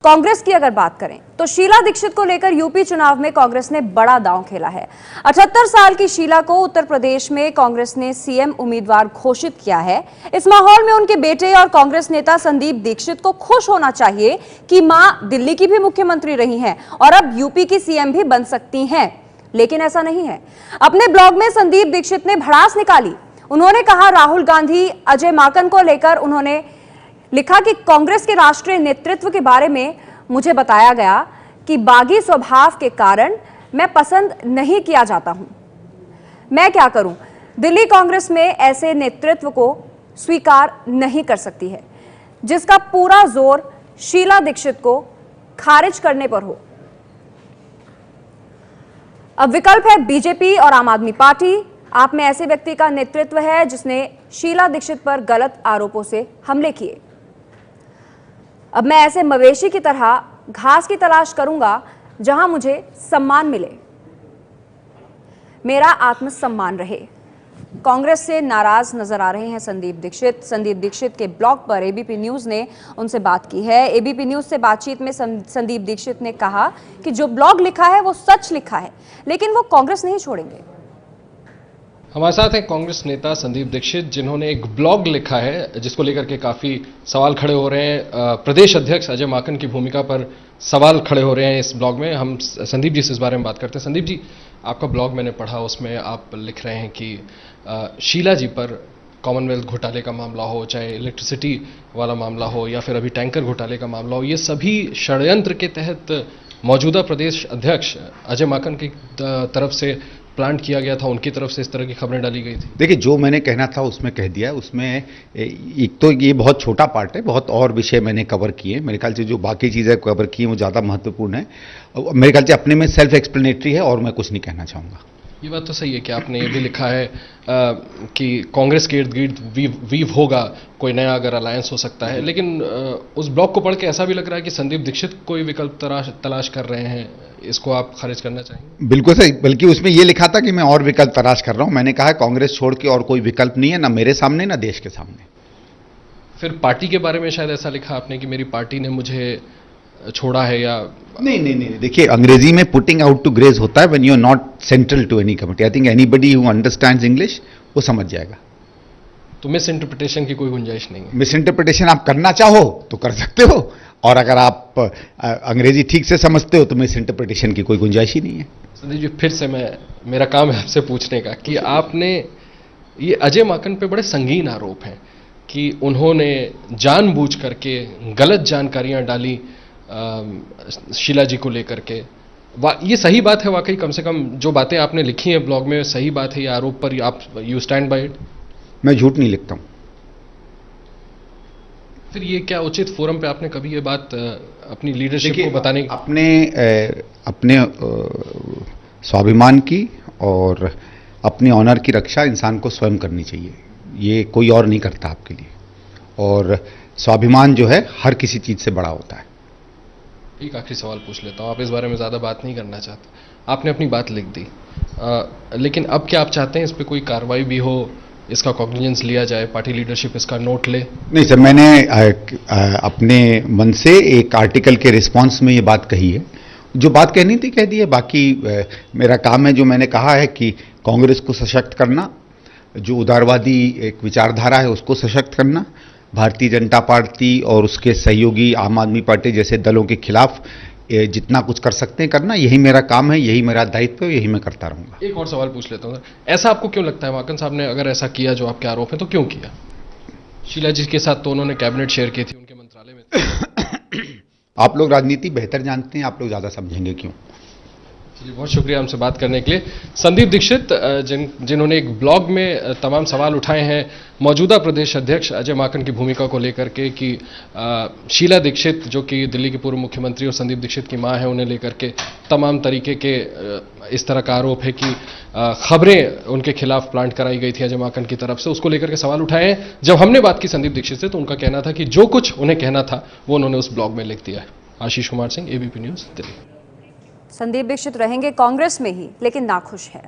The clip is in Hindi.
कांग्रेस की अगर बात करें तो शीला दीक्षित को लेकर यूपी चुनाव में कांग्रेस ने बड़ा दांव खेला है। 78 साल की शीला को उत्तर प्रदेश में कांग्रेस ने सीएम उम्मीदवार घोषित किया है। इस माहौल में उनके बेटे और कांग्रेस नेता संदीप दीक्षित को खुश होना चाहिए कि मां दिल्ली की भी मुख्यमंत्री रही हैं और अब यूपी की सीएम भी बन सकती हैं, लेकिन ऐसा नहीं है। अपने ब्लॉग में संदीप दीक्षित ने भड़ास निकाली। उन्होंने कहा राहुल गांधी, अजय माकन को लेकर उन्होंने लिखा कि कांग्रेस के राष्ट्रीय नेतृत्व के बारे में मुझे बताया गया कि बागी स्वभाव के कारण मैं पसंद नहीं किया जाता हूं। मैं क्या करूं? दिल्ली कांग्रेस में ऐसे नेतृत्व को स्वीकार नहीं कर सकती है जिसका पूरा जोर शीला दीक्षित को खारिज करने पर हो। अब विकल्प है बीजेपी और आम आदमी पार्टी। आप में ऐसे व्यक्ति का नेतृत्व है जिसने शीला दीक्षित पर गलत आरोपों से हमले किए। अब मैं ऐसे मवेशी की तरह घास की तलाश करूंगा जहां मुझे सम्मान मिले, मेरा आत्मसम्मान रहे। कांग्रेस से नाराज नजर आ रहे हैं संदीप दीक्षित। संदीप दीक्षित के ब्लॉग पर एबीपी न्यूज ने उनसे बात की है। एबीपी न्यूज से बातचीत में संदीप दीक्षित ने कहा कि जो ब्लॉग लिखा है वो सच लिखा है, लेकिन वो कांग्रेस नहीं छोड़ेंगे। हमारे साथ हैं कांग्रेस नेता संदीप दीक्षित, जिन्होंने एक ब्लॉग लिखा है जिसको लेकर के काफी सवाल खड़े हो रहे हैं। प्रदेश अध्यक्ष अजय माकन की भूमिका पर सवाल खड़े हो रहे हैं इस ब्लॉग में। हम संदीप जी से इस बारे में बात करते हैं। संदीप जी, आपका ब्लॉग मैंने पढ़ा, उसमें आप लिख रहे हैं कि शीला जी पर कॉमनवेल्थ घोटाले का मामला हो, चाहे इलेक्ट्रिसिटी वाला मामला हो या फिर अभी टैंकर घोटाले का मामला हो, ये सभी षड्यंत्र के तहत मौजूदा प्रदेश अध्यक्ष अजय माकन की तरफ से प्लान किया गया था, उनकी तरफ से इस तरह की खबरें डाली गई थी। देखिए, जो मैंने कहना था उसमें कह दिया। उसमें एक तो ये बहुत छोटा पार्ट है, बहुत और विषय मैंने कवर किए। मेरे ख्याल से जो बाकी चीज़ें कवर की हैं वो ज़्यादा महत्वपूर्ण है। मेरे ख्याल से अपने में सेल्फ एक्सप्लेनेटरी है और मैं कुछ नहीं कहना चाहूँगा। ये बात तो सही है कि आपने ये भी लिखा है कि कांग्रेस के इर्द गिर्द वीव होगा, कोई नया अगर अलायंस हो सकता है, लेकिन उस ब्लॉग को पढ़ के ऐसा भी लग रहा है कि संदीप दीक्षित कोई विकल्प तलाश कर रहे हैं। इसको आप खारिज करना चाहेंगे? बिल्कुल सही, बल्कि उसमें ये लिखा था कि मैं और विकल्प तलाश कर रहा हूँ। मैंने कहा कांग्रेस छोड़ के और कोई विकल्प नहीं है, ना मेरे सामने ना देश के सामने। फिर पार्टी के बारे में शायद ऐसा लिखा आपने कि मेरी पार्टी ने मुझे छोड़ा है या नहीं। देखिए, अंग्रेजी में पुटिंग आउट टू ग्रेज होता है when you are not central to any committee. I think anybody who understands English वो समझ जाएगा। तो मिस इंटरप्रिटेशन की कोई गुंजाइश नहीं है? मिस इंटरप्रिटेशन आप करना चाहो तो कर सकते हो, और अगर आप अंग्रेजी ठीक से समझते हो तो मिस इंटरप्रिटेशन की कोई गुंजाइश ही नहीं है। संदीप जी, फिर से मेरा काम है आपसे पूछने का कि आपने ये अजय माकन पे बड़े संगीन आरोप हैं कि उन्होंने जानबूझ करके गलत जानकारियां डाली शीला जी को लेकर के। ये सही बात है वाकई? कम से कम जो बातें आपने लिखी हैं ब्लॉग में सही बात है? ये आरोप पर आप यू स्टैंड बाय इट? मैं झूठ नहीं लिखता हूं। फिर ये क्या उचित फोरम पे आपने कभी ये बात अपनी लीडरशिप को बताने अपने स्वाभिमान की और अपने ऑनर की रक्षा इंसान को स्वयं करनी चाहिए। ये कोई और नहीं करता आपके लिए, और स्वाभिमान जो है हर किसी चीज से बड़ा होता है। एक आखिरी सवाल पूछ लेता हूँ, आप इस बारे में ज़्यादा बात नहीं करना चाहते, आपने अपनी बात लिख दी, लेकिन अब क्या आप चाहते हैं इस पर कोई कार्रवाई भी हो, इसका कॉग्निजेंस लिया जाए, पार्टी लीडरशिप इसका नोट ले? नहीं सर, मैंने अपने मन से एक आर्टिकल के रिस्पांस में ये बात कही है। जो बात कहनी थी कह दी है। बाकी मेरा काम है, जो मैंने कहा है कि कांग्रेस को सशक्त करना, जो उदारवादी एक विचारधारा है उसको सशक्त करना, भारतीय जनता पार्टी और उसके सहयोगी आम आदमी पार्टी जैसे दलों के खिलाफ जितना कुछ कर सकते हैं करना, यही मेरा काम है, यही मेरा दायित्व है, यही मैं करता रहूंगा। एक और सवाल पूछ लेता हूं सर, ऐसा आपको क्यों लगता है माकन साहब ने अगर ऐसा किया जो आपके आरोप है तो क्यों किया? शीला जी के साथ तो उन्होंने कैबिनेट शेयर की थी, उनके मंत्रालय में आप लोग राजनीति बेहतर जानते हैं, आप लोग ज्यादा समझेंगे क्यों। जी, बहुत शुक्रिया हमसे बात करने के लिए। संदीप दीक्षित, जिन्होंने एक ब्लॉग में तमाम सवाल उठाए हैं मौजूदा प्रदेश अध्यक्ष अजय माकन की भूमिका को लेकर के कि शीला दीक्षित जो कि दिल्ली की पूर्व मुख्यमंत्री और संदीप दीक्षित की मां है, उन्हें लेकर के तमाम तरीके के इस तरह का आरोप है कि खबरें उनके खिलाफ प्लांट कराई गई थी अजय माकन की तरफ से, उसको लेकर के सवाल उठाए हैं। जब हमने बात की संदीप दीक्षित से तो उनका कहना था कि जो कुछ उन्हें कहना था वो उन्होंने उस ब्लॉग में लिख दिया है। Ashish Kumar Singh, ABP news, Delhi. संदीप दीक्षित रहेंगे कांग्रेस में ही, लेकिन नाखुश है।